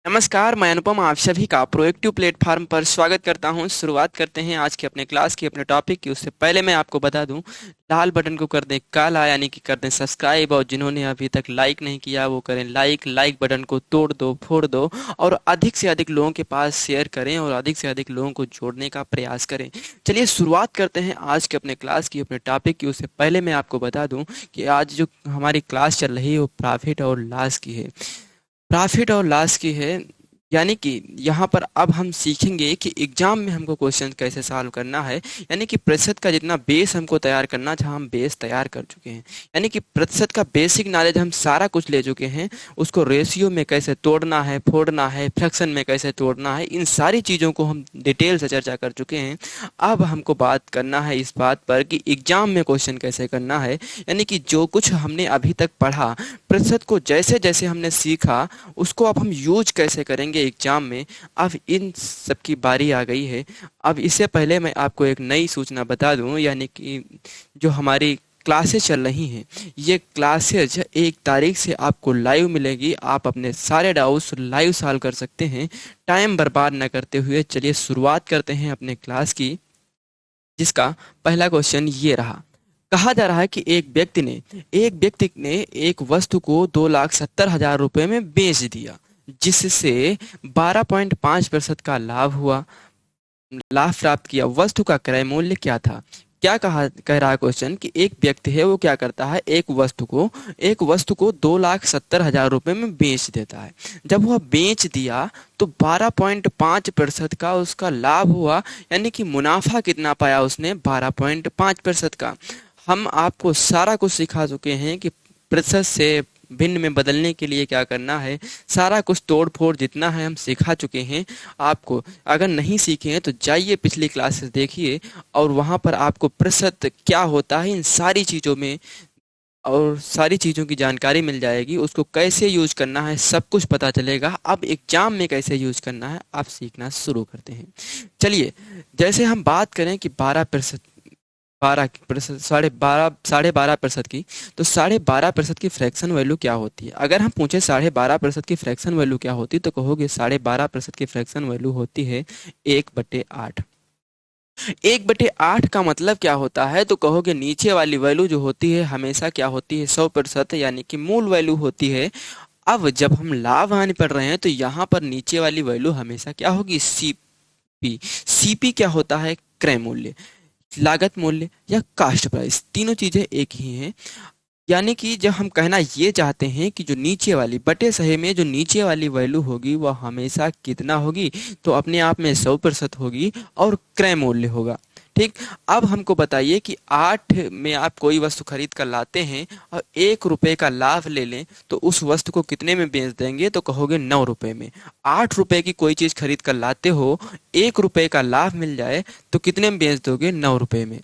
नमस्कार, मैं अनुपम आप सभी का प्रोएक्टिव प्लेटफॉर्म पर स्वागत करता हूं। शुरुआत करते हैं आज के अपने क्लास की, अपने टॉपिक की। उससे पहले मैं आपको बता दूं, लाल बटन को कर दें काला, यानी कि कर दें सब्सक्राइब, और जिन्होंने अभी तक लाइक नहीं किया वो करें लाइक। लाइक बटन को तोड़ दो, फोड़ दो, और अधिक से अधिक लोगों के पास शेयर करें और अधिक से अधिक लोगों को जोड़ने का प्रयास करें। चलिए शुरुआत करते हैं आज के अपने क्लास की, अपने टॉपिक की। उससे पहले मैं आपको बता दूं कि आज जो हमारी क्लास चल रही है वो प्रॉफिट और लॉस की है। प्रॉफिट और लॉस की है, यानी कि यहाँ पर अब हम सीखेंगे कि एग्जाम में हमको क्वेश्चन कैसे सॉल्व करना है। यानी कि प्रतिशत का जितना बेस हमको तैयार करना था, हम बेस तैयार कर चुके हैं। यानी कि प्रतिशत का बेसिक नॉलेज हम सारा कुछ ले चुके हैं। उसको रेशियो में कैसे तोड़ना है, फोड़ना है, फ्रैक्शन में कैसे तोड़ना है, इन सारी चीज़ों को हम डिटेल से चर्चा कर चुके हैं। अब हमको बात करना है इस बात पर कि एग्जाम में क्वेश्चन कैसे करना है। यानी कि जो कुछ हमने अभी तक पढ़ा, प्रतिशत को जैसे जैसे हमने सीखा, उसको अब हम यूज कैसे करेंगे एग्जाम में, अब इन सब की बारी आ गई है। अब इससे पहले मैं आपको एक नई सूचना बता दूं, यानी कि जो हमारी क्लासेस चल रही हैं, ये क्लासेज 1 तारीख से आपको लाइव मिलेगी। आप अपने सारे डाउट्स लाइव सॉल्व कर सकते हैं, टाइम बर्बाद न करते हुए। चलिए शुरुआत करते हैं अपने क्लास की, जिसका पहला क्वेश्चन ये रहा। कहा जा रहा है कि एक व्यक्ति ने एक वस्तु को 2,70,000 रुपए में बेच दिया, जिससे 12.5% का लाभ प्राप्त किया। वस्तु का क्रय मूल्य क्या था? क्या कह रहा है क्वेश्चन कि एक व्यक्ति है, वो क्या करता है, एक वस्तु को 2,70,000 रुपए में बेच देता है। जब वह बेच दिया तो 12.5% का उसका लाभ हुआ। यानी कि मुनाफा कितना पाया उसने? 12.5% का। हम आपको सारा कुछ सिखा चुके हैं कि प्रतिशत से भिन्न में बदलने के लिए क्या करना है। सारा कुछ तोड़ फोड़ जितना है हम सिखा चुके हैं आपको। अगर नहीं सीखे हैं तो जाइए पिछली क्लासेस देखिए, और वहाँ पर आपको प्रतिशत क्या होता है इन सारी चीज़ों में, और सारी चीज़ों की जानकारी मिल जाएगी। उसको कैसे यूज करना है सब कुछ पता चलेगा। अब एग्जाम में कैसे यूज करना है आप सीखना शुरू करते हैं। चलिए, जैसे हम बात करें कि 12%, 12%, 12.5% की, तो 12.5% की फ्रैक्शन वैल्यू क्या होती है? अगर हम पूछे 12.5% की फ्रैक्शन वैल्यू क्या होती है, तो कहोगे 12.5% की फ्रैक्शन वैल्यू होती है 1/8। 1/8 का मतलब क्या होता है? तो कहोगे नीचे वाली वैल्यू जो होती है हमेशा क्या होती है? 100%, यानी कि मूल वैल्यू होती है। अब जब हम लाभ हानि पढ़ रहे हैं तो यहाँ पर नीचे वाली वैल्यू हमेशा क्या होगी? सीपी। सीपी क्या होता है? क्रय मूल्य, लागत मूल्य या कास्ट प्राइस, तीनों चीजें एक ही हैं। यानी कि जब हम कहना ये चाहते हैं कि जो नीचे वाली बटे सही में जो नीचे वाली वैल्यू होगी वह हमेशा कितना होगी? तो अपने आप में 100% होगी और क्रय मूल्य होगा। ठीक। अब हमको बताइए कि 8 में आप कोई वस्तु खरीद कर लाते हैं और 1 रुपए का लाभ ले लें, तो उस वस्तु को कितने में बेच देंगे? तो कहोगे 9 रुपए में। 8 रुपए की कोई चीज खरीद कर लाते हो, 1 रुपए का लाभ मिल जाए तो कितने में बेच दोगे? 9 रुपए में।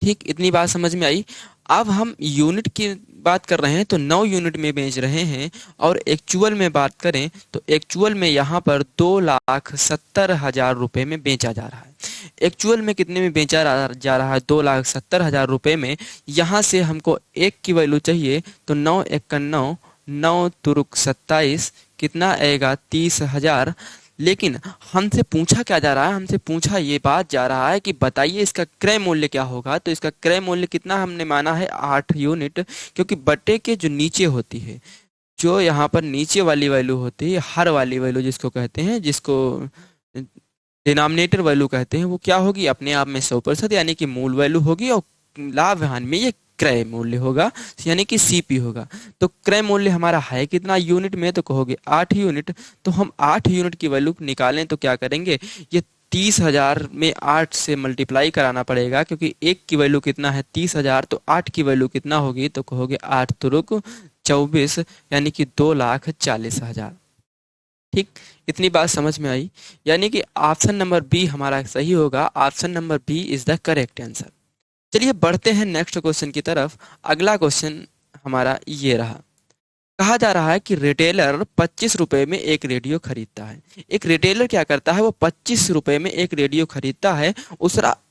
ठीक, इतनी बात समझ में आई। अब हम यूनिट की बात कर रहे हैं तो 9 यूनिट में बेच रहे हैं, और एक्चुअल में बात करें तो एक्चुअल में यहाँ पर 2,70,000 रुपए में बेचा जा रहा है। एक्चुअल में कितने में बेचा जा रहा है? 2,70,000 रुपए में। यहाँ से हमको एक की वैल्यू चाहिए, तो 9 × 9, 9 × 27, कितना आएगा? 30,000। लेकिन हमसे पूछा क्या जा रहा है? हमसे पूछा ये बात जा रहा है कि बताइए इसका क्रय मूल्य क्या होगा। तो इसका क्रय मूल्य कितना हमने माना है? 8 यूनिट, क्योंकि बटे के जो नीचे होती है, जो यहाँ पर नीचे वाली वैल्यू होती है, हर वाली वैल्यू जिसको कहते हैं, जिसको डिनोमिनेटर वैल्यू कहते हैं, वो क्या होगी? अपने आप में 100%, यानी कि मूल वैल्यू होगी, और लाभ हानि में ये क्रय मूल्य होगा, यानी कि सीपी होगा। तो क्रय मूल्य हमारा है कितना यूनिट में? तो कहोगे 8 यूनिट। तो हम 8 यूनिट की वैल्यू निकालें तो क्या करेंगे? ये 30,000 में 8 से मल्टीप्लाई कराना पड़ेगा, क्योंकि एक की वैल्यू कितना है? 30,000। तो 8 की वैल्यू कितना होगी? तो कहोगे 8 तुरुक 24, यानी कि 2,40,000। ठीक, इतनी बात समझ में आई। यानी कि ऑप्शन नंबर बी हमारा सही होगा। Option number B is the correct answer. चलिए बढ़ते हैं नेक्स्ट क्वेश्चन की तरफ। अगला क्वेश्चन हमारा ये रहा। कहा जा रहा है कि रिटेलर 25 रुपए में एक रेडियो खरीदता है। एक रिटेलर क्या करता है? वो 25 रुपए में एक रेडियो खरीदता है।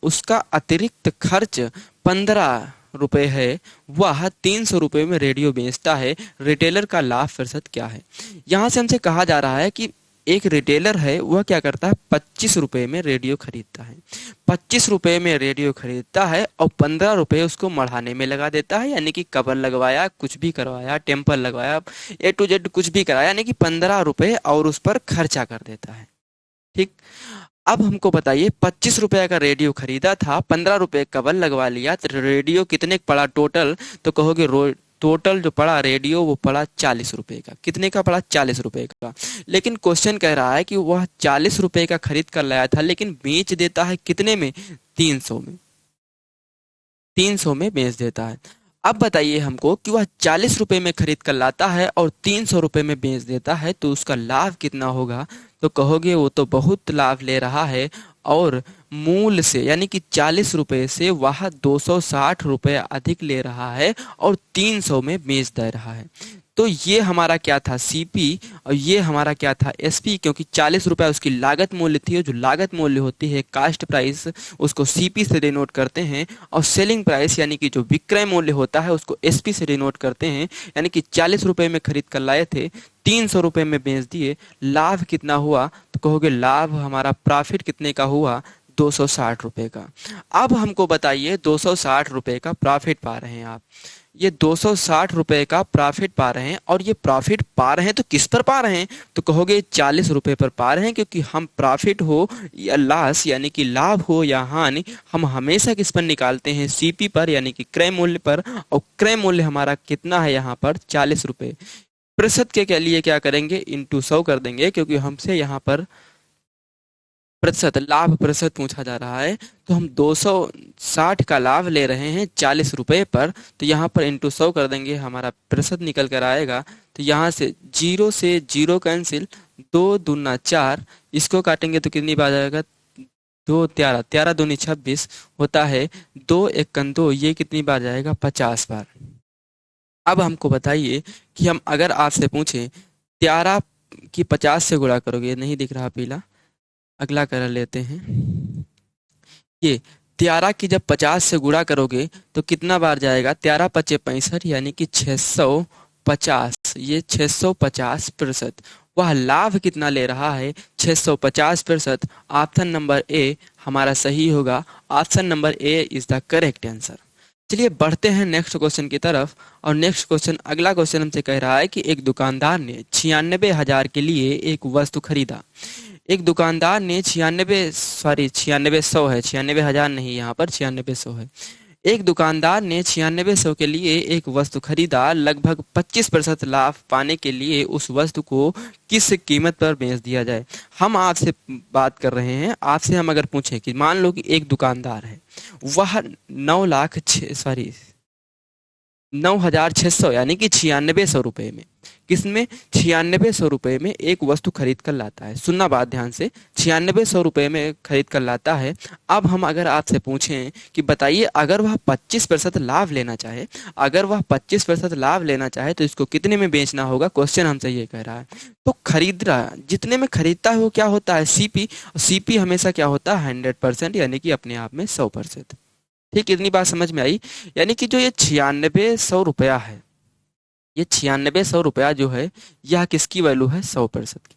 उसका अतिरिक्त खर्च 15 रुपए है वह 300 रुपए में रेडियो बेचता है, रिटेलर का लाभ प्रतिशत क्या है। यहाँ से हमसे कहा जा रहा है कि एक रिटेलर है वह क्या करता है, 25 रुपए में रेडियो खरीदता है। 25 रुपए में रेडियो खरीदता है और 15 रुपए उसको मढ़ाने में लगा देता है, यानी कि कवर लगवाया, कुछ भी करवाया, टेम्पर लगवाया, A to Z कुछ भी कराया, यानी कि 15 रुपए और उस पर खर्चा कर देता है। ठीक, अब हमको बताइए 25 रुपए का रेडियो खरीदा था, 15 रुपए कवर लगवा लिया, तो रेडियो कितने का पड़ा टोटल, तो कहोगे टोटल जो पड़ा रेडियो वो पड़ा 40 रुपए का। कितने का पड़ा, 40 रुपए का। लेकिन क्वेश्चन कह रहा है कि वह 40 रुपए का खरीद कर लाया था, लेकिन बेच देता है कितने में, 300 में। 300 में बेच देता है। अब बताइए हमको कि वह 40 रुपए में खरीद कर लाता है और 300 रुपए में बेच देता है, तो उसका लाभ कितना होगा, तो कहोगे वो तो बहुत लाभ ले रहा है और मूल से यानी कि 40 रुपए से वह 260 रुपए अधिक ले रहा है और 300 में बेच दे रहा है। तो ये हमारा क्या था, सीपी, और ये हमारा क्या था, एसपी, क्योंकि 40 रुपए उसकी लागत मूल्य थी और जो लागत मूल्य होती है कास्ट प्राइस, उसको सीपी से डिनोट करते हैं, और सेलिंग प्राइस यानी कि जो विक्रय मूल्य होता है उसको एसपी से डिनोट करते हैं। यानी कि 40 रुपए में खरीद कर लाए थे, 300 रुपए में बेच दिए, लाभ कितना हुआ, तो कहोगे लाभ हमारा प्रॉफिट कितने का हुआ, 260 रुपए का। अब हमको बताइए 260 रुपए का प्रॉफिट पा रहे हैं आप, ये 260 रुपए का प्रॉफिट पा रहे हैं, और ये प्रॉफिट पा रहे हैं तो किस पर पा रहे हैं, तो कहोगे 40 रुपए पर पा रहे हैं, क्योंकि हम प्रॉफिट हो या लॉस यानी कि लाभ हो या हानि, हम हमेशा किस पर निकालते हैं, सीपी पर यानी कि क्रय मूल्य पर, और क्रय मूल्य हमारा कितना है यहाँ पर 40 रुपए। प्रतिशत के लिए क्या करेंगे, इंटू 100 कर देंगे, क्योंकि हमसे यहाँ पर प्रतिशत लाभ प्रतिशत पूछा जा रहा है, तो हम 260 का लाभ ले रहे हैं 40 रुपए पर, तो यहाँ पर इंटू 100 कर देंगे, हमारा प्रतिशत निकल कर आएगा। तो यहाँ से 0 से 0 कैंसिल, 2 दूना 4, इसको काटेंगे तो कितनी बार जाएगा, 2 13, 13 दूनी 26 होता है, 2 एकन 2, ये कितनी बार जाएगा, 50 बार। अब हमको बताइए कि हम अगर आपसे पूछें 13 की 50 से गुणा करोगे, नहीं दिख रहा पीला, अगला कर लेते हैं। ये 13 की जब 50 से गुणा करोगे तो कितना बार जाएगा, 13 पचे 65, यानी कि 650, ये 650 प्रतिशत। वह लाभ कितना ले रहा है, 650 प्रतिशत। ऑप्शन नंबर ए हमारा सही होगा, option number A is the correct answer. चलिए बढ़ते हैं नेक्स्ट क्वेश्चन की तरफ, और नेक्स्ट क्वेश्चन, अगला क्वेश्चन हमसे कह रहा है कि एक दुकानदार ने 96,000 के लिए एक वस्तु खरीदा। एक दुकानदार ने 96,100 है, 96,000 नहीं, यहाँ पर 9600 है। एक दुकानदार ने 9600 के लिए एक वस्तु खरीदा, लगभग 25% लाभ पाने के लिए उस वस्तु को किस कीमत पर बेच दिया जाए। हम आपसे बात कर रहे हैं, आपसे हम अगर पूछें कि मान लो कि एक दुकानदार है, वह 9,600 यानी कि 9600 रुपए में, किसमें, 9600 रुपए में एक वस्तु खरीद कर लाता है। सुनना बात ध्यान से, 9600 रुपए में खरीद कर लाता है। अब हम अगर आपसे पूछें कि बताइए अगर वह 25% लाभ लेना चाहे, अगर वह 25% लाभ लेना चाहे तो इसको कितने में बेचना होगा, क्वेश्चन हमसे ये कह रहा है। तो खरीद रहा, जितने में खरीदता है वो क्या होता है, सीपी। सीपी हमेशा क्या होता है, 100%, यानी कि अपने आप में 100%। ठीक, इतनी बात समझ में आई। यानी कि जो ये 9600 रुपया है, ये 9600 रुपया जो है, यह किसकी वैल्यू है, 100% की।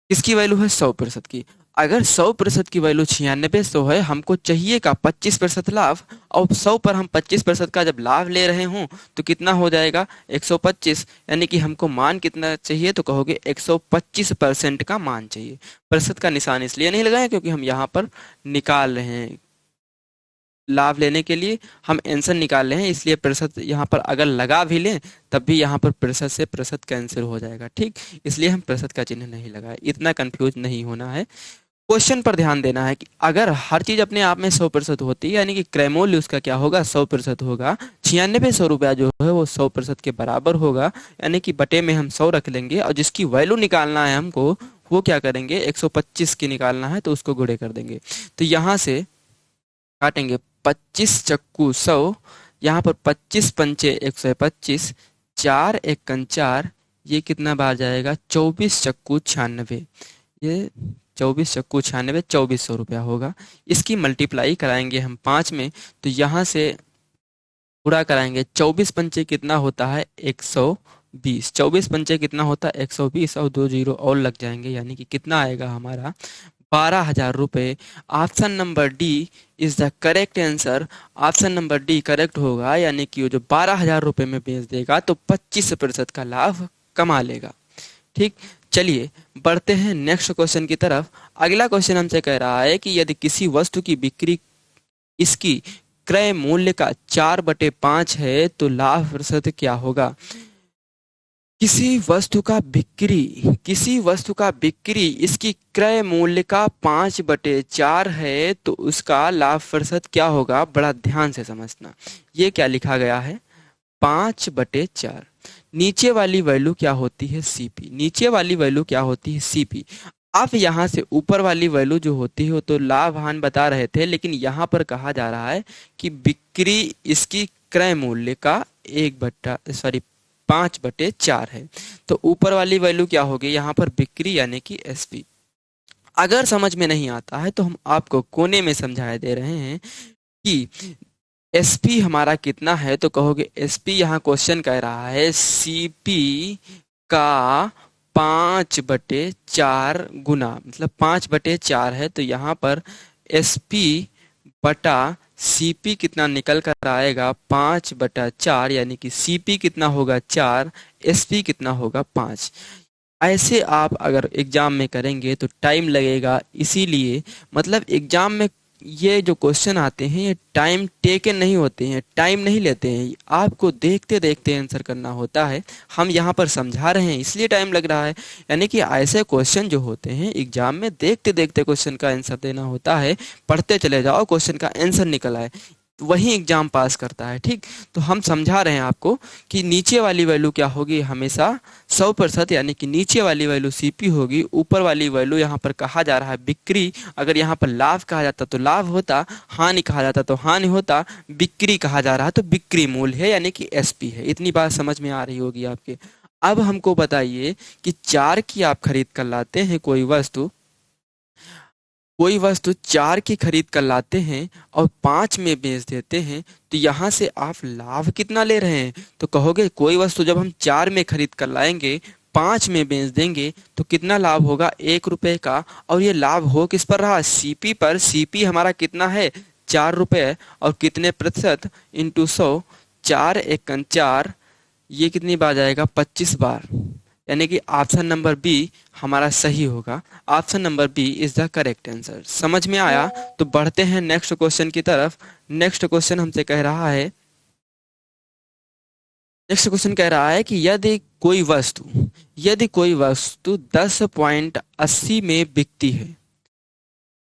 किसकी वैल्यू है, 100% की। अगर 100% की वैल्यू 9600 है, हमको चाहिए का 25% लाभ, और 100 पर हम 25% का जब लाभ ले रहे हों तो कितना हो जाएगा, 125। यानी कि हमको मान कितना चाहिए, तो कहोगे 125% का मान चाहिए। प्रतिशत का निशान इसलिए नहीं लगाए क्योंकि हम यहाँ पर निकाल रहे हैं, लाभ लेने के लिए हम आंसर निकाल रहे हैं, इसलिए प्रतिशत यहाँ पर अगर लगा भी लें तब भी यहाँ पर प्रतिशत से प्रतिशत कैंसिल हो जाएगा। ठीक, इसलिए हम प्रतिशत का चिन्ह नहीं लगाए। इतना कंफ्यूज नहीं होना है, क्वेश्चन पर ध्यान देना है कि अगर हर चीज अपने आप में 100% होती है, यानी कि क्रय मूल्य उसका क्या होगा, 100% होगा। 9600 रुपया जो है वो 100% के बराबर होगा, यानी कि बटे में हम 100 रख लेंगे, और जिसकी वैल्यू निकालना है हमको वो क्या करेंगे, 125 की निकालना है तो उसको गुणे कर देंगे। तो यहाँ से काटेंगे 25 चक्कू 100, यहाँ पर 25 पंचे 125, 4 एकन 4, ये कितना बार जाएगा, 24 चक्कू 96, ये 24 चक्कू 96, 2400 रुपया होगा। इसकी मल्टीप्लाई कराएंगे हम 5 में, तो यहाँ से पूरा कराएंगे। 24 पंचे कितना होता है? 120। 24 पंचे कितना होता है? 120 और 2 जीरो और लग जाएंगे, यानी कि कितना आएगा हमारा? 12,000 रुपये। Option number D is the correct answer. Option number D correct होगा, यानी कि वो जो 12,000 रुपये में बेच देगा तो 25% का लाभ कमा लेगा। ठीक, चलिए बढ़ते हैं नेक्स्ट क्वेश्चन की तरफ। अगला क्वेश्चन हमसे कह रहा है कि यदि किसी वस्तु की बिक्री इसकी क्रय मूल्य का 4/5 है तो लाभ प्रतिशत क्या होगा? किसी वस्तु का बिक्री इसकी क्रय मूल्य का 5/4 है तो उसका लाभ प्रतिशत क्या होगा? बड़ा ध्यान से समझना। ये क्या लिखा गया है? 5/4। नीचे वाली वैल्यू क्या होती है? सीपी। नीचे वाली वैल्यू क्या होती है? सीपी। अब यहाँ से ऊपर वाली वैल्यू जो होती है वो तो लाभ हानि बता रहे थे, लेकिन यहाँ पर कहा जा रहा है कि बिक्री इसकी क्रय मूल्य का 5/4 है। तो ऊपर वाली वैल्यू क्या होगी? यहाँ पर बिक्री यानी कि एसपी। अगर समझ में नहीं आता है तो हम आपको कोने में समझाए दे रहे हैं कि एसपी हमारा कितना है। तो कहोगे एसपी, यहाँ क्वेश्चन कह रहा है सीपी का 5/4 गुना, मतलब 5/4 है। तो यहाँ पर एसपी बटा सीपी कितना निकल कर आएगा? 5/4, यानी कि सीपी कितना होगा? 4, एसपी कितना होगा? 5। ऐसे आप अगर एग्जाम में करेंगे तो टाइम लगेगा, इसीलिए मतलब एग्जाम में ये जो क्वेश्चन आते हैं ये टाइम टेकन नहीं होते हैं, टाइम नहीं लेते हैं, आपको देखते देखते आंसर करना होता है। हम यहाँ पर समझा रहे हैं इसलिए टाइम लग रहा है, यानी कि ऐसे क्वेश्चन जो होते हैं एग्जाम में देखते देखते क्वेश्चन का आंसर देना होता है। पढ़ते चले जाओ, क्वेश्चन का आंसर निकल आए, वही एग्जाम पास करता है। ठीक, तो हम समझा रहे हैं आपको कि नीचे वाली वैल्यू क्या होगी? हमेशा 100%, यानी कि नीचे वाली वैल्यू सीपी होगी, ऊपर वाली वैल्यू यहाँ पर कहा जा रहा है बिक्री। अगर यहाँ पर लाभ कहा जाता तो लाभ होता, हानि कहा जाता तो हानि होता, बिक्री कहा जा रहा है तो बिक्री मूल्य है, यानी कि एसपी है। इतनी बात समझ में आ रही होगी आपके। अब हमको बताइए कि 4 की आप खरीद कर लाते हैं कोई वस्तु 4 की खरीद कर लाते हैं और 5 में बेच देते हैं, तो यहाँ से आप लाभ कितना ले रहे हैं? तो कहोगे कोई वस्तु जब हम 4 में खरीद कर लाएंगे, 5 में बेच देंगे तो कितना लाभ होगा? 1 रुपए का। और ये लाभ हो किस पर रहा? सीपी पर। सीपी हमारा कितना है? 4 रुपए। और कितने प्रतिशत? इंटू 100। 4 एकन 4, ये कितनी बार जाएगा? 25 बार। यानी कि ऑप्शन नंबर बी हमारा सही होगा। Option number B is the correct answer. समझ में आया? तो बढ़ते हैं नेक्स्ट क्वेश्चन की तरफ। नेक्स्ट क्वेश्चन हमसे कह रहा है नेक्स्ट क्वेश्चन कह रहा है कि यदि कोई वस्तु 10.80 में बिकती है,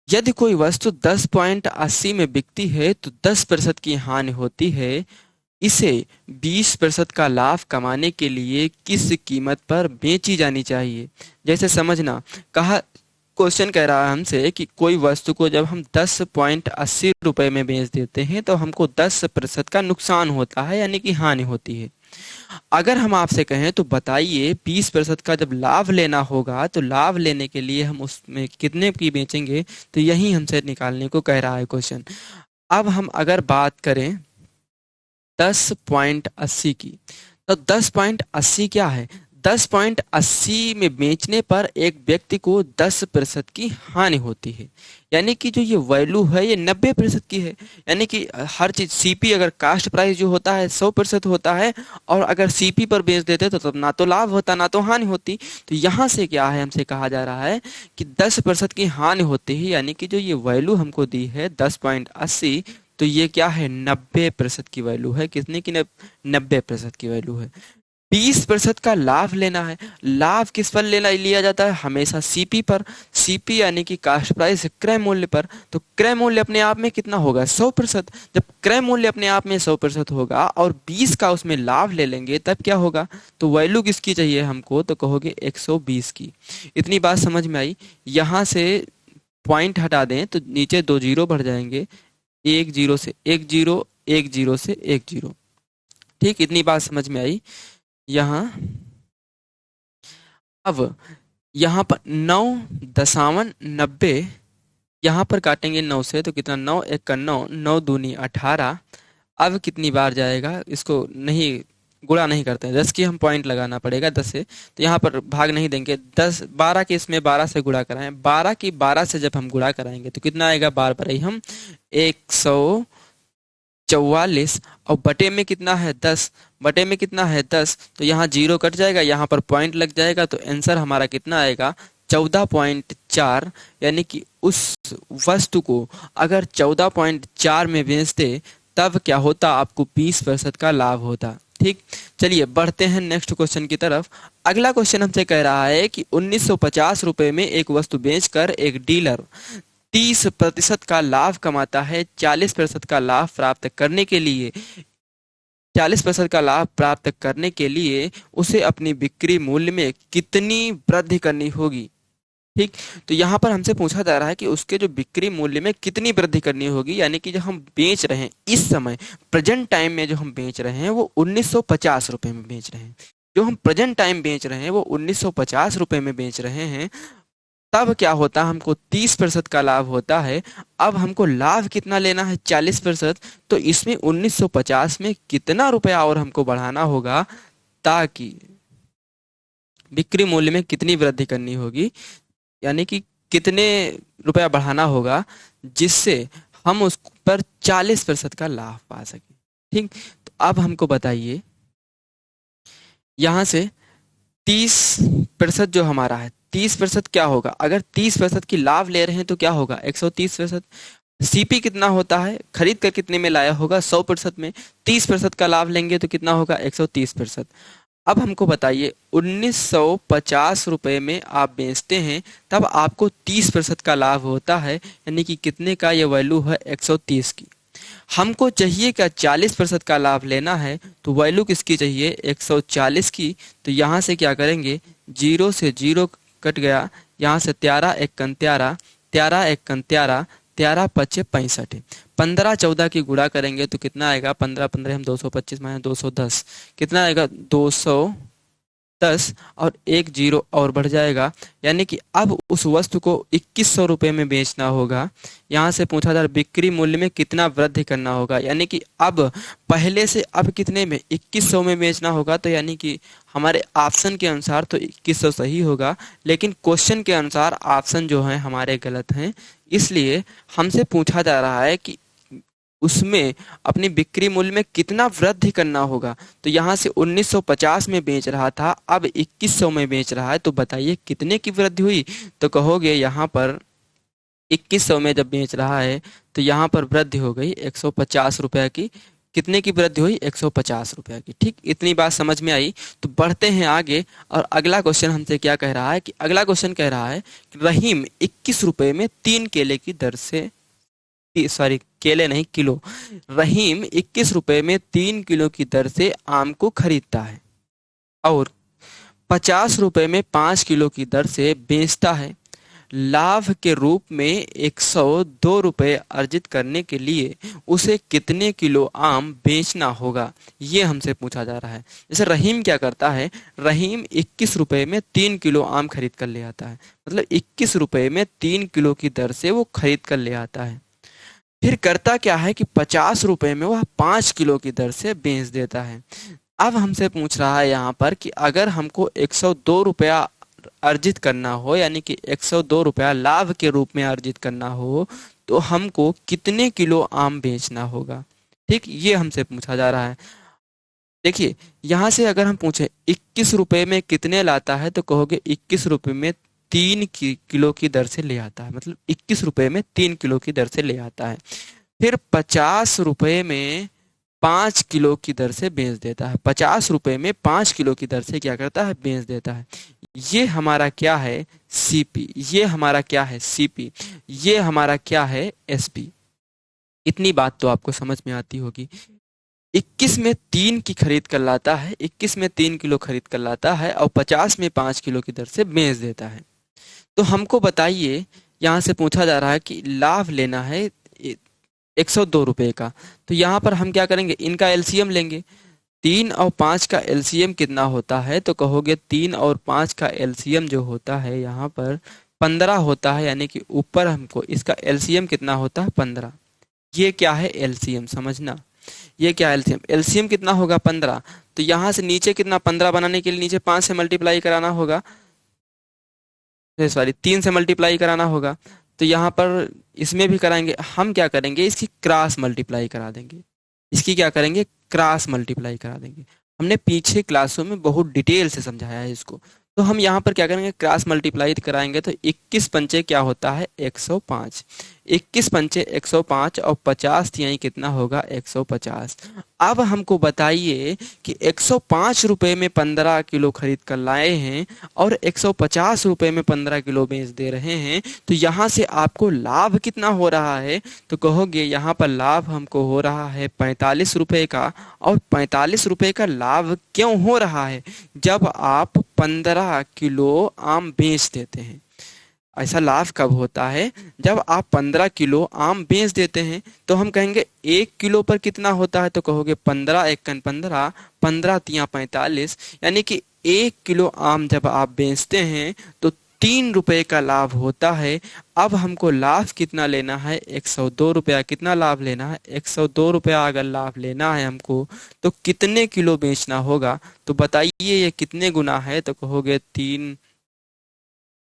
यदि कोई वस्तु 10.80 में बिकती है तो 10% की हानि होती है। इसे 20% का लाभ कमाने के लिए किस कीमत पर बेची जानी चाहिए? जैसे समझना, कहा क्वेश्चन कह रहा है हमसे कि कोई वस्तु को जब हम 10.80 रुपए में बेच देते हैं तो हमको 10% का नुकसान होता है, यानी कि हानि होती है। अगर हम आपसे कहें तो बताइए 20% का जब लाभ लेना होगा तो लाभ लेने के लिए हम उसमें कितने की बेचेंगे? तो यही हमसे निकालने को कह रहा है क्वेश्चन। अब हम अगर बात करें 10.80 की, तो 10.80 क्या है? 10.80 में बेचने पर एक व्यक्ति को 10% की हानि होती है, यानी कि जो ये वैल्यू है ये 90% की है। यानी कि हर चीज सीपी, अगर कास्ट प्राइस जो होता है 100% होता है, और अगर सीपी पर बेच देते तो तब ना तो लाभ होता ना तो हानि होती। तो यहाँ से क्या है, हमसे कहा जा रहा है कि 10% की हानि होती है, यानी कि जो ये वैल्यू हमको दी है 10.80, तो ये क्या है? 90% की वैल्यू है। कितने की? 90% की वैल्यू है। 20% का लाभ लेना है। लाभ किस पर लिया जाता है? हमेशा सीपी पर। सीपी यानी कि कास्ट प्राइस, क्रय मूल्य पर। तो क्रय मूल्य अपने आप में कितना होगा? 100%। जब क्रय मूल्य अपने आप में 100% होगा और 20 का उसमें लाभ ले लेंगे तब क्या होगा? तो वैल्यू किसकी चाहिए हमको? तो कहोगे 120 की। इतनी बात समझ में आई? यहाँ से पॉइंट हटा दें तो नीचे 2 जीरो बढ़ जाएंगे, 1 जीरो से 1 जीरो, 1 जीरो से 1 जीरो। ठीक, इतनी बात समझ में आई? यहाँ अब यहाँ पर 9.90, यहाँ पर काटेंगे 9 से तो कितना? 9 एक का 9, 9 दूनी 18, अब कितनी बार जाएगा, इसको नहीं गुणा नहीं करते हैं, 10 की हम पॉइंट लगाना पड़ेगा 10 से, तो यहाँ पर भाग नहीं देंगे, 10 12 के इसमें 12 से गुणा कराएं, 12 की 12 से जब हम गुणा कराएंगे तो कितना आएगा, बार पर ही हम 144, और बटे में कितना है 10, बटे में कितना है 10, तो यहाँ जीरो कट जाएगा, यहाँ पर पॉइंट लग जाएगा, तो आंसर हमारा कितना आएगा 14.4। यानी कि उस वस्तु को अगर 14.4 में बेचते तब क्या होता, आपको 20% का लाभ होता। ठीक, चलिए बढ़ते हैं नेक्स्ट क्वेश्चन की तरफ। अगला क्वेश्चन हमसे कह रहा है कि 1950 रुपए में एक वस्तु बेचकर एक डीलर 30% का लाभ कमाता है। 40% का लाभ प्राप्त करने के लिए 40% का लाभ प्राप्त करने के लिए उसे अपनी बिक्री मूल्य में कितनी वृद्धि करनी होगी। ठीक, तो यहाँ पर हमसे पूछा जा रहा है कि उसके जो बिक्री मूल्य में कितनी वृद्धि करनी होगी, यानी कि जो हम बेच रहे हैं इस समय प्रेजेंट टाइम में जो हम बेच रहे हैं वो 1950 रुपए में बेच रहे हैं, जो हम प्रेजेंट टाइम बेच रहे हैं वो 1950 रुपए में बेच रहे हैं। तब क्या होता है, हमको 30% का लाभ होता है। अब हमको लाभ कितना लेना है, 40%, तो इसमें 1950 में कितना रुपया और हमको बढ़ाना होगा, ताकि बिक्री मूल्य में कितनी वृद्धि करनी होगी, यानी कि कितने रुपया बढ़ाना होगा जिससे हम उस पर 40% का लाभ पा सकें। ठीक, तो अब हमको बताइए यहाँ से 30% जो हमारा है, 30% क्या होगा, अगर 30% की लाभ ले रहे हैं तो क्या होगा 130%। सीपी कितना होता है, खरीद कर कितने में लाया होगा 100% में, 30% का लाभ लेंगे तो कितना होगा 130%। अब हमको बताइए 1950 रुपए में आप बेचते हैं तब आपको 30% का लाभ होता है, यानी कि कितने का ये वैल्यू है 130 की। हमको चाहिए क्या 40% का लाभ लेना है, तो वैल्यू किसकी चाहिए 140 की। तो यहाँ से क्या करेंगे, जीरो से जीरो कट गया, यहाँ से 13 एकन 13, 13 एकन 13, 13 पचे 65, 15 14 की गुणा करेंगे तो कितना आएगा, 15 15 हम 225 माइनस 210, कितना आएगा 210, और एक जीरो और बढ़ जाएगा। यानी कि अब उस वस्तु को 2100 रुपये में बेचना होगा। यहाँ से पूछा जा रहा बिक्री मूल्य में कितना वृद्धि करना होगा, यानी कि अब पहले से अब कितने में 2100 में बेचना होगा। तो यानी कि हमारे ऑप्शन के अनुसार तो 2100 सही होगा, लेकिन क्वेश्चन के अनुसार ऑप्शन जो है हमारे गलत हैं। इसलिए हमसे पूछा जा रहा है कि उसमें अपनी बिक्री मूल्य में कितना वृद्धि करना होगा। तो यहाँ से 1950 में बेच रहा था, अब 2100 में बेच रहा है, तो बताइए कितने की वृद्धि हुई। तो कहोगे यहाँ पर 2100 में जब बेच रहा है तो यहाँ पर वृद्धि हो गई 150 रुपये की। कितने की वृद्धि हुई 150 रुपये की। ठीक, इतनी बात समझ में आई। तो बढ़ते हैं आगे, और अगला क्वेश्चन हमसे क्या कह रहा है कि अगला क्वेश्चन कह रहा है कि रहीम 21 रुपये में 3 केले की दर से, सॉरी केले नहीं किलो, रहीम 21 रुपए में 3 किलो की दर से आम को खरीदता है और 50 रुपए में 5 किलो की दर से बेचता है। लाभ के रूप में 102 रुपए अर्जित करने के लिए उसे कितने किलो आम बेचना होगा, ये हमसे पूछा जा रहा है। जैसे रहीम क्या करता है, रहीम 21 रुपए में 3 किलो आम खरीद कर ले आता है, मतलब 21 रुपए में 3 किलो की दर से वो खरीद कर ले आता है। फिर करता क्या है कि 50 रुपए में वह 5 किलो की दर से बेच देता है। अब हमसे पूछ रहा है यहाँ पर कि अगर हमको 102 रुपया अर्जित करना हो, यानी कि 102 रुपया लाभ के रूप में अर्जित करना हो, तो हमको कितने किलो आम बेचना होगा। ठीक, ये हमसे पूछा जा रहा है। देखिए यहाँ से अगर हम पूछे 21 रुपए में कितने लाता है, तो कहोगे 21 रुपए में 3 किलो की दर से ले आता है, मतलब 21 रुपए में 3 किलो की दर से ले आता है। फिर 50 रुपए में 5 किलो की दर से बेच देता है, 50 रुपए में 5 किलो की दर से क्या करता है, बेच देता है। ये हमारा क्या है सीपी, ये हमारा क्या है सीपी, ये हमारा क्या है एसपी। इतनी बात तो आपको समझ में आती होगी। 21 में 3 की खरीद कर लाता है, 21 में 3 किलो खरीद कर लाता है और 50 में 5 किलो की दर से बेच देता है। तो हमको बताइए, यहाँ से पूछा जा रहा है कि लाभ लेना है 102 रुपये का। तो यहाँ पर हम क्या करेंगे, इनका एलसीएम लेंगे। 3 और 5 का एलसीएम कितना होता है, तो कहोगे 3 और 5 का एलसीएम जो होता है यहाँ पर 15 होता है, यानी कि ऊपर हमको इसका एलसीएम कितना होता है 15। ये क्या है एलसीएम, समझना। ये क्या एलसीएम, एलसीएम कितना होगा 15, तो यहाँ से नीचे कितना 15 बनाने के लिए नीचे 5 से मल्टीप्लाई कराना होगा, सॉरी 3 से मल्टीप्लाई कराना होगा। तो यहाँ पर इसमें भी कराएंगे, हम क्या करेंगे इसकी क्रॉस मल्टीप्लाई करा देंगे, इसकी क्या करेंगे क्रॉस मल्टीप्लाई करा देंगे। हमने पीछे क्लासों में बहुत डिटेल से समझाया है इसको। तो हम यहाँ पर क्या करेंगे क्रॉस मल्टीप्लाई कराएंगे तो 21 पंचे क्या होता है 105, 21 पंचे 105 और 50 यही कितना होगा 150। अब हमको बताइए कि 105 रुपए में 15 किलो खरीद कर लाए हैं और 150 रुपए में 15 किलो बेच दे रहे हैं, तो यहाँ से आपको लाभ कितना हो रहा है, तो कहोगे यहाँ पर लाभ हमको हो रहा है 45 रुपए का। और 45 रुपए का लाभ क्यों हो रहा है, जब आप 15 किलो आम बेच देते हैं। ऐसा लाभ कब होता है, जब आप 15 किलो आम बेच देते हैं। तो हम कहेंगे 1 किलो पर कितना होता है, तो कहोगे 15 एकन 15, 15 तिया 45, यानी कि 1 किलो आम जब आप बेचते हैं तो 3 रुपए का लाभ होता है। अब हमको लाभ कितना लेना है 102 रुपया, कितना लाभ लेना है 102 रुपया। अगर लाभ लेना है हमको तो कितने किलो बेचना होगा, तो बताइए ये कितने गुना है, तो कहोगे 3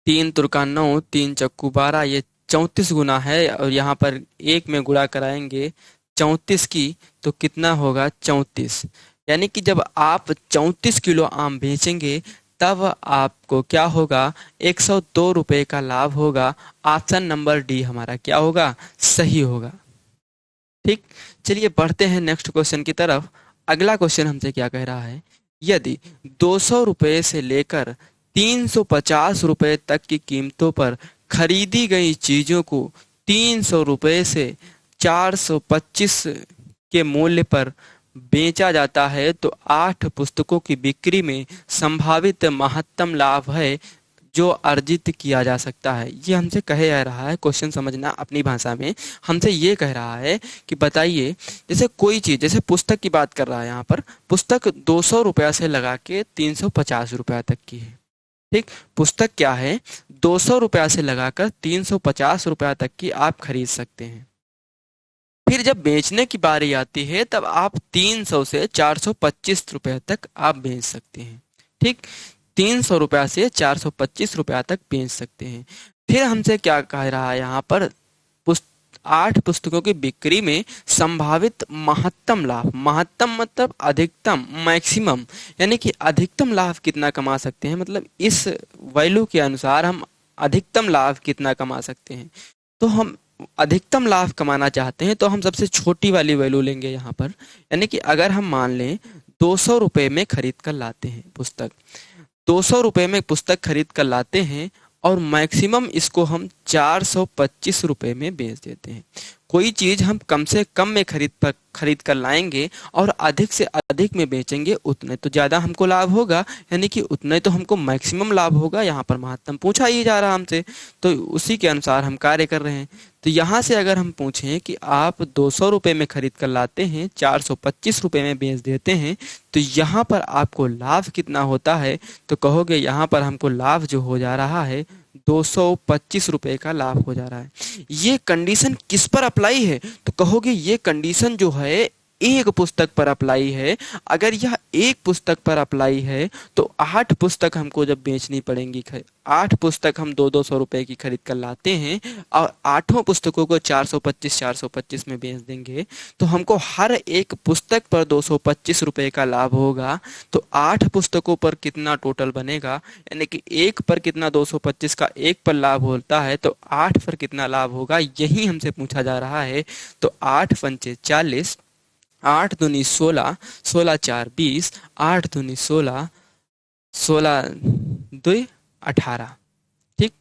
3 तुरका 9, 3 चक्कू 12, ये 34 गुना है। और यहाँ पर एक में गुणा कराएंगे 34 की तो कितना होगा 34, यानी कि जब आप 34 किलो आम बेचेंगे तब आपको क्या होगा 102 रुपए का लाभ होगा। ऑप्शन नंबर डी हमारा क्या होगा सही होगा। ठीक, चलिए बढ़ते हैं नेक्स्ट क्वेश्चन की तरफ। अगला क्वेश्चन हमसे क्या कह रहा है, यदि 200 रुपए से लेकर 350 रुपए तक की कीमतों पर खरीदी गई चीजों को 300 रुपए से 425 के मूल्य पर बेचा जाता है, तो 8 पुस्तकों की बिक्री में संभावित महत्तम लाभ है जो अर्जित किया जा सकता है। ये हमसे कहे जा रहा है, क्वेश्चन समझना अपनी भाषा में। हमसे ये कह रहा है कि बताइए, जैसे कोई चीज, जैसे पुस्तक की बात कर रहा है, यहाँ पर पुस्तक 200 रुपया से लगा के 350 रुपया तक की है। ठीक, पुस्तक क्या है 200 रुपया से लगाकर 350 रुपया तक की आप खरीद सकते हैं। फिर जब बेचने की बारी आती है तब आप 300 से 425 रुपए तक आप बेच सकते हैं। ठीक, 300 रुपया से 425 रुपया तक बेच सकते हैं। फिर हमसे क्या कह रहा है यहाँ पर 8 पुस्तकों की बिक्री में संभावित महत्तम लाभ, महत्तम मतलब अधिकतम, मैक्सिमम, यानी कि अधिकतम लाभ कितना कमा सकते हैं, मतलब इस वैल्यू के अनुसार हम अधिकतम लाभ कितना कमा सकते हैं। तो हम अधिकतम लाभ कमाना चाहते हैं तो हम सबसे छोटी वाली वैल्यू लेंगे यहाँ पर, यानी कि अगर हम मान लें 200 रुपए में खरीद कर लाते हैं पुस्तक, 200 रुपए में पुस्तक खरीद कर लाते हैं और मैक्सिमम इसको हम 425 रुपए में बेच देते हैं। कोई चीज हम कम से कम में खरीद कर लाएंगे और अधिक से अधिक में बेचेंगे, उतने तो ज्यादा हमको लाभ होगा, यानी कि उतने तो हमको मैक्सिमम लाभ होगा। यहाँ पर महत्तम पूछा ही जा रहा हमसे, तो उसी के अनुसार हम कार्य कर रहे हैं। तो यहाँ से अगर हम पूछें कि आप 200 रुपए में खरीद कर लाते हैं, 425 रुपए में बेच देते हैं, तो यहाँ पर आपको लाभ कितना होता है, तो कहोगे यहाँ पर हमको लाभ जो हो जा रहा है 225 रुपए का लाभ हो जा रहा है। ये कंडीशन किस पर अप्लाई है, तो कहोगे ये कंडीशन जो है एक पुस्तक पर अप्लाई है। अगर यह एक पुस्तक पर अप्लाई है तो 8 पुस्तक हमको जब बेचनी पड़ेंगी, 8 पुस्तक हम 200 रुपए की खरीद कर लाते हैं और 8 पुस्तकों को 425 में बेच देंगे, तो हमको हर एक पुस्तक पर 225 रुपए का लाभ होगा। तो 8 पुस्तकों पर कितना टोटल बनेगा, यानी कि एक पर कितना 225 का एक पर लाभ होता है, तो 8 पर कितना लाभ होगा, यही हमसे पूछा जा रहा है। तो 8 पंचे 40, 8 दूनी 16, 16 4 20, 8 दूनी 16, 16 2 18। ठीक,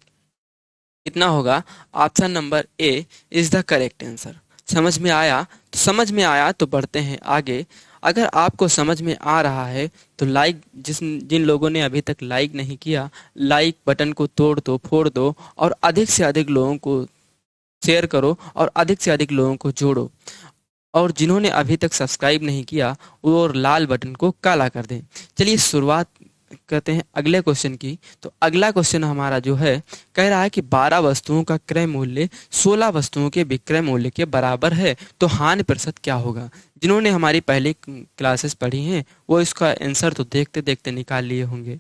कितना होगा, option number A is the correct answer. समझ में आया, तो समझ में आया तो बढ़ते हैं आगे। अगर आपको समझ में आ रहा है तो लाइक, जिन लोगों ने अभी तक लाइक नहीं किया, लाइक बटन को तोड़ दो, फोड़ दो और अधिक से अधिक लोगों को शेयर करो और अधिक से अधिक लोगों को जोड़ो। और जिन्होंने अभी तक सब्सक्राइब नहीं किया वो लाल बटन को काला कर दें। चलिए शुरुआत कहते हैं अगले क्वेश्चन की। तो अगला क्वेश्चन हमारा जो है कह रहा है कि 12 वस्तुओं का क्रय मूल्य 16 वस्तुओं के विक्रय मूल्य के बराबर है, तो हानि प्रतिशत क्या होगा। जिन्होंने हमारी पहली क्लासेस पढ़ी हैं वो इसका आंसर तो देखते देखते निकाल लिए होंगे।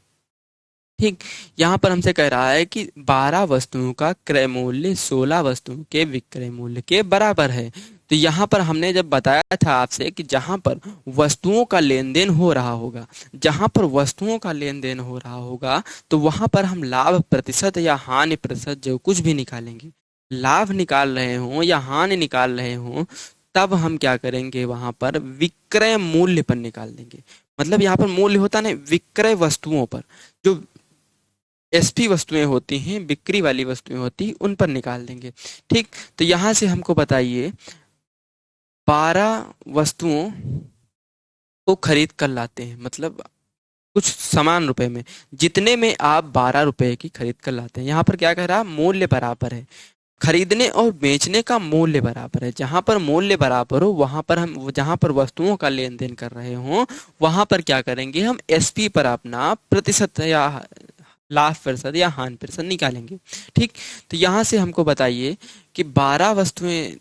ठीक, यहाँ पर हमसे कह रहा है कि 12 वस्तुओं का क्रय मूल्य 16 वस्तुओं के विक्रय मूल्य के बराबर है। तो यहाँ पर हमने जब बताया था आपसे कि जहाँ पर वस्तुओं का लेन देन हो रहा होगा, जहाँ पर वस्तुओं का लेन देन हो रहा होगा तो वहाँ पर हम लाभ प्रतिशत या हानि प्रतिशत जो कुछ भी निकालेंगे, लाभ निकाल रहे हों या हानि निकाल रहे हों, तब हम क्या करेंगे, वहां पर विक्रय मूल्य पर निकाल देंगे। मतलब यहाँ पर मूल्य होता नहीं, विक्रय वस्तुओं पर, जो एसपी वस्तुएं होती हैं, बिक्री वाली वस्तुएं होती हैं, उन पर निकाल देंगे। ठीक, तो यहां से हमको बताइए 12 वस्तुओं को खरीद कर लाते हैं, मतलब कुछ समान रुपए में, जितने में आप 12 रुपए की खरीद कर लाते हैं। यहाँ पर क्या कह रहा है, मूल्य बराबर है, खरीदने और बेचने का मूल्य बराबर है। जहां पर मूल्य बराबर हो वहां पर हम, जहां पर वस्तुओं का लेन देन कर रहे हो वहां पर क्या करेंगे, हम एसपी पर अपना प्रतिशत या लाभ प्रतिशत या हानि प्रतिशत निकालेंगे। ठीक, तो यहाँ से हमको बताइए कि 12 वस्तुएं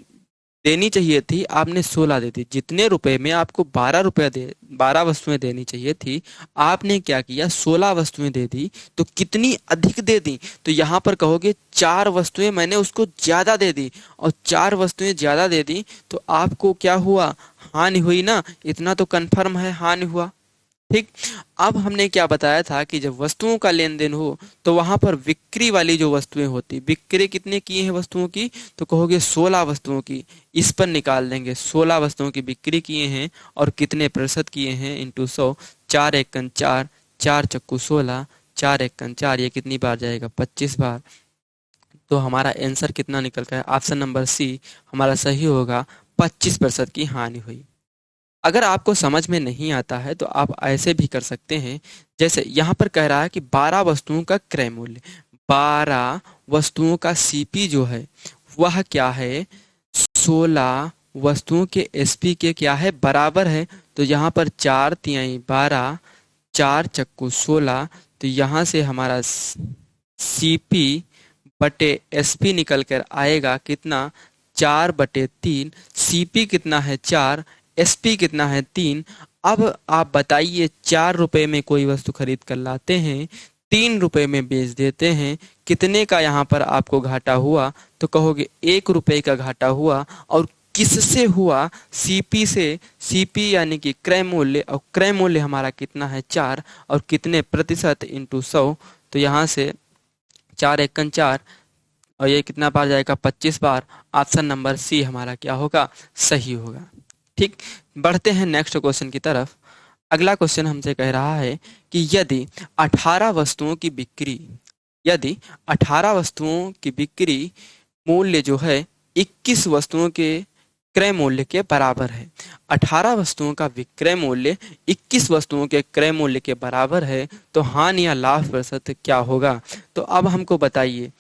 देनी चाहिए थी, आपने 16 दे दी। जितने रुपए में आपको 12 वस्तुएं देनी चाहिए थी, आपने क्या किया, 16 वस्तुएं दे दी। तो कितनी अधिक दे दी, तो यहाँ पर कहोगे 4 वस्तुएं मैंने उसको ज्यादा दे दी, और 4 वस्तुएं ज्यादा दे दी तो आपको क्या हुआ, हानि हुई ना। इतना तो कंफर्म है, हानि हुआ। ठीक, अब हमने क्या बताया था कि जब वस्तुओं का लेन देन हो तो वहां पर बिक्री वाली जो वस्तुएं होती, बिक्री कितने की हैं वस्तुओं की, तो कहोगे 16 वस्तुओं की। इस पर निकाल देंगे, 16 वस्तुओं की बिक्री किए हैं और कितने प्रतिशत किए हैं, इंटू 100, 4 एकन 4, 4 चक्कू 16, 4 एकन 4, ये कितनी बार जाएगा, 25 बार। तो हमारा आंसर कितना निकल गया, ऑप्शन नंबर सी हमारा सही होगा, 25% की हानि हुई। अगर आपको समझ में नहीं आता है तो आप ऐसे भी कर सकते हैं, जैसे यहाँ पर कह रहा है कि 12 वस्तुओं का क्रय मूल्य, 12 वस्तुओं का सीपी जो है वह क्या है, 16 वस्तुओं के एसपी के क्या है, बराबर है। तो यहाँ पर 4 तिहाई 12, 4 चक्कू 16, तो यहाँ से हमारा सीपी बटे एसपी निकल कर आएगा कितना, 4/3। सीपी कितना है, 4, एसपी कितना है, 3। अब आप बताइए, 4 रुपए में कोई वस्तु खरीद कर लाते हैं, 3 रुपए में बेच देते हैं, कितने का यहाँ पर आपको घाटा हुआ, तो कहोगे 1 रुपए का घाटा हुआ। और किससे हुआ, सीपी से। सीपी यानी कि क्रय मूल्य, और क्रय मूल्य हमारा कितना है, 4, और कितने प्रतिशत, इंटू 100। तो यहाँ से 4 एकन 4, और ये कितना बार जाएगा, 25 बार। ऑप्शन नंबर सी हमारा क्या होगा, सही होगा। ठीक, बढ़ते हैं नेक्स्ट क्वेश्चन की तरफ। अगला क्वेश्चन हमसे कह रहा है कि यदि 18 वस्तुओं की बिक्री, यदि 18 वस्तुओं की बिक्री मूल्य जो है 21 वस्तुओं के क्रय मूल्य के बराबर है, 18 वस्तुओं का विक्रय मूल्य 21 वस्तुओं के क्रय मूल्य के बराबर है, तो हानि या लाभ प्रतिशत क्या होगा। तो अब हमको बताइए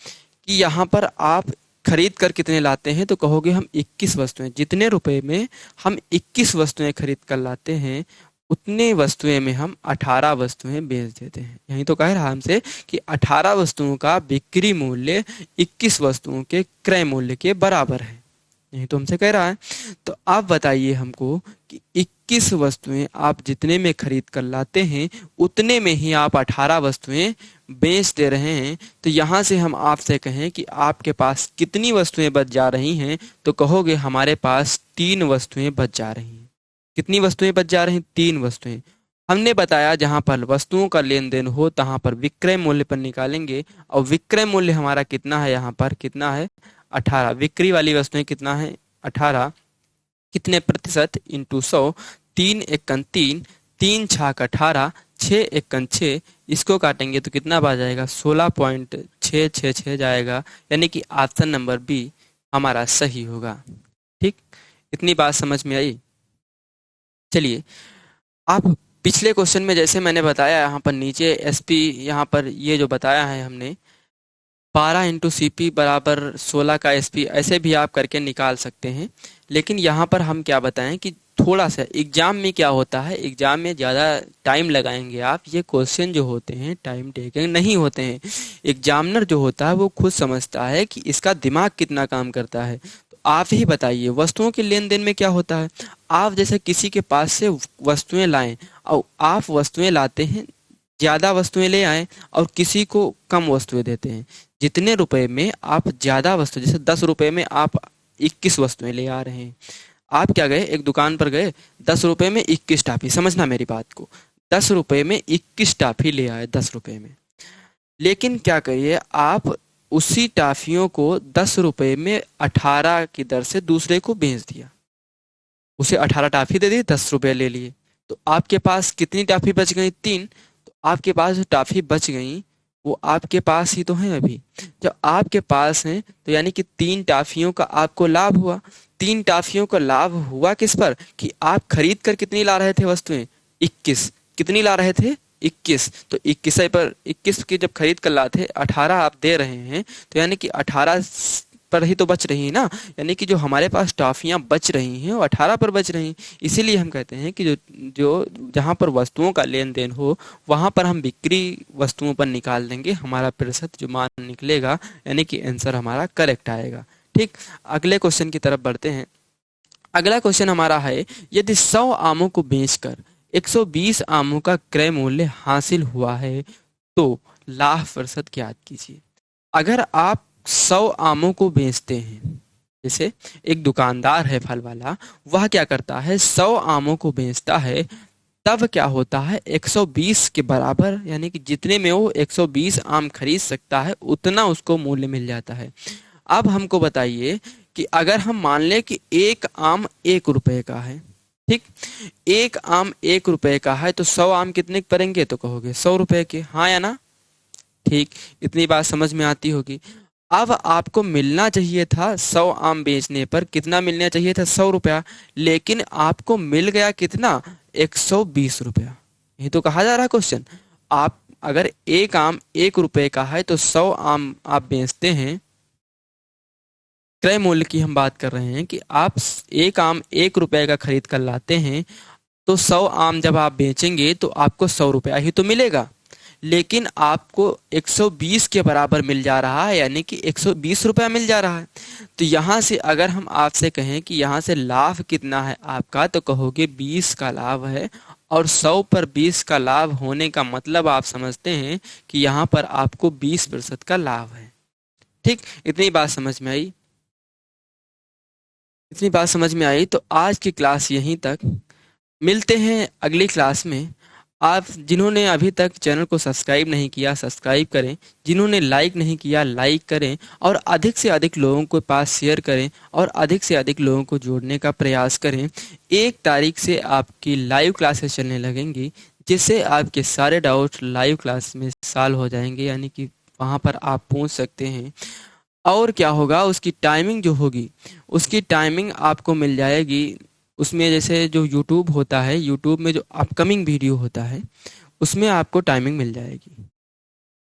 कि यहाँ पर आप खरीद कर कितने लाते हैं, तो कहोगे हम 21 वस्तुएं, जितने रुपए में हम 21 वस्तुएं खरीद कर लाते हैं उतने वस्तुएं में हम 18 वस्तुएं बेच देते हैं। यही तो कह रहा हमसे कि 18 वस्तुओं का बिक्री मूल्य 21 वस्तुओं के क्रय मूल्य के बराबर है, यही तो हमसे कह रहा है। तो आप बताइए हमको कि 21 वस्तुएं आप जितने में खरीद कर लाते हैं उतने में ही आप 18 वस्तुएं बेच दे रहे हैं। तो यहाँ से हम आपसे कहें कि आपके पास कितनी वस्तुएं बच जा रही हैं, तो कहोगे हमारे पास 3 वस्तुएं बच जा रही हैं। कितनी वस्तुएं बच जा रही हैं, 3 वस्तुएं। हमने बताया जहां पर वस्तुओं का लेन देन हो तहां पर विक्रय मूल्य पर निकालेंगे, और विक्रय मूल्य हमारा कितना है, यहाँ पर कितना है, 18। बिक्री वाली वस्तुएं कितना है, 18, कितने प्रतिशत, इंटू 100, 3 एकन 3, 3 छाक 18, 6 एकन 6, इसको काटेंगे तो कितना बार जाएगा, 16.666 जाएगा, यानी कि ऑप्शन नंबर बी हमारा सही होगा। ठीक, इतनी बात समझ में आई। चलिए, आप पिछले क्वेश्चन में जैसे मैंने बताया, यहाँ पर नीचे एसपी, यहाँ पर ये जो बताया है हमने 12 इंटू सीपी बराबर 16 का एसपी, ऐसे भी आप करके निकाल सकते हैं। लेकिन यहाँ पर हम क्या बताएं कि थोड़ा सा एग्जाम में क्या होता है, एग्जाम में ज़्यादा टाइम लगाएंगे आप, ये क्वेश्चन जो होते हैं टाइम टेकिंग नहीं होते हैं। एग्जामिनर जो होता है वो खुद समझता है कि इसका दिमाग कितना काम करता है। तो आप ही बताइए, वस्तुओं के लेन देन में क्या होता है। आप जैसे किसी के पास से वस्तुएं लाएं और आप वस्तुएं लाते हैं, ज़्यादा वस्तुएं ले आए और किसी को कम वस्तुएं देते हैं। जितने रुपए में आप ज़्यादा वस्तु, जैसे 10 रुपए में आप 21 वस्तुएं ले आ रहे हैं, आप क्या गए, एक दुकान पर गए, 10 रुपए में 21 टाफी, समझना मेरी बात को, 10 रुपए में 21 टाफी ले आए 10 रुपए में। लेकिन क्या करिए, आप उसी टाफियों को 10 रुपए में 18 की दर से दूसरे को बेच दिया। उसे 18 टाफी दे दी, 10 रुपए ले लिए। तो आपके पास कितनी टाफी बच गई, 3। तो आपके पास जो टाफी बच गई वो आपके पास ही तो है अभी। जब आपके पास है तो यानी कि 3 टाफियों का आपको लाभ हुआ। 3 टाफियों का लाभ हुआ किस पर, कि आप खरीद कर कितनी ला रहे थे वस्तुएं, 21। कितनी ला रहे थे, 21। तो 21 पर 21 की जब खरीद कर लाते, 18 आप दे रहे हैं, तो यानी कि 18 पर ही तो बच रही है ना। यानी कि जो हमारे पास टॉफियां बच रही हैं वो 18 पर बच रही हैं। इसीलिए हम कहते हैं कि जो जो जहाँ पर वस्तुओं का लेन देन हो वहाँ पर हम बिक्री वस्तुओं पर निकाल देंगे, हमारा प्रतिशत जो मान निकलेगा यानी कि आंसर हमारा करेक्ट आएगा। ठीक, अगले क्वेश्चन की तरफ बढ़ते हैं। अगला क्वेश्चन हमारा है, यदि 100 आमों को बेचकर 120 आमों का क्रय मूल्य हासिल हुआ है तो लाभ प्रतिशत ज्ञात कीजिए। अगर आप 100 आमों को बेचते हैं, जैसे एक दुकानदार है फल वाला, वह क्या करता है, 100 आमों को बेचता है, तब क्या होता है, 120 के बराबर यानी कि जितने में वो 120 आम खरीद सकता है उतना उसको मूल्य मिल जाता है। अब हमको बताइए कि अगर हम मान लें कि एक आम 1 रुपए का है, ठीक, एक आम 1 रुपए का है, तो 100 आम कितने के पड़ेंगे, तो कहोगे 100 रुपए के, हाँ या ना। ठीक, इतनी बात समझ में आती होगी। अब आपको मिलना चाहिए था 100 आम बेचने पर कितना मिलना चाहिए था, 100 रुपया, लेकिन आपको मिल गया कितना, 120 रुपया। ये तो कहा जा रहा है क्वेश्चन। आप अगर एक आम 1 रुपए का है तो 100 आम आप बेचते हैं, क्रय मूल्य की हम बात कर रहे हैं कि आप एक आम 1 रुपए का खरीद कर लाते हैं, तो 100 आम जब आप बेचेंगे तो आपको 100 रुपया ही तो मिलेगा, लेकिन आपको 120 के बराबर मिल जा रहा है, यानी कि 120 रुपया मिल जा रहा है। तो यहाँ से अगर हम आपसे कहें कि यहाँ से लाभ कितना है आपका, तो कहोगे 20 का लाभ है। और 100 पर 20 का लाभ होने का मतलब आप समझते हैं कि यहाँ पर आपको 20% का लाभ है। ठीक, इतनी बात समझ में आई। इतनी बात समझ में आई तो आज की क्लास यहीं तक। मिलते हैं अगली क्लास में। आप जिन्होंने अभी तक चैनल को सब्सक्राइब नहीं किया सब्सक्राइब करें, जिन्होंने लाइक नहीं किया लाइक करें, और अधिक से अधिक लोगों के पास शेयर करें और अधिक से अधिक लोगों को जोड़ने का प्रयास करें। 1 तारीख से आपकी लाइव क्लासेस चलने लगेंगी, जिससे आपके सारे डाउट लाइव क्लास में सॉल्व हो जाएंगे, यानी कि वहाँ पर आप पूछ सकते हैं। और क्या होगा, उसकी टाइमिंग जो होगी, उसकी टाइमिंग आपको मिल जाएगी उसमें। जैसे जो यूट्यूब होता है, यूट्यूब में जो अपकमिंग वीडियो होता है उसमें आपको टाइमिंग मिल जाएगी।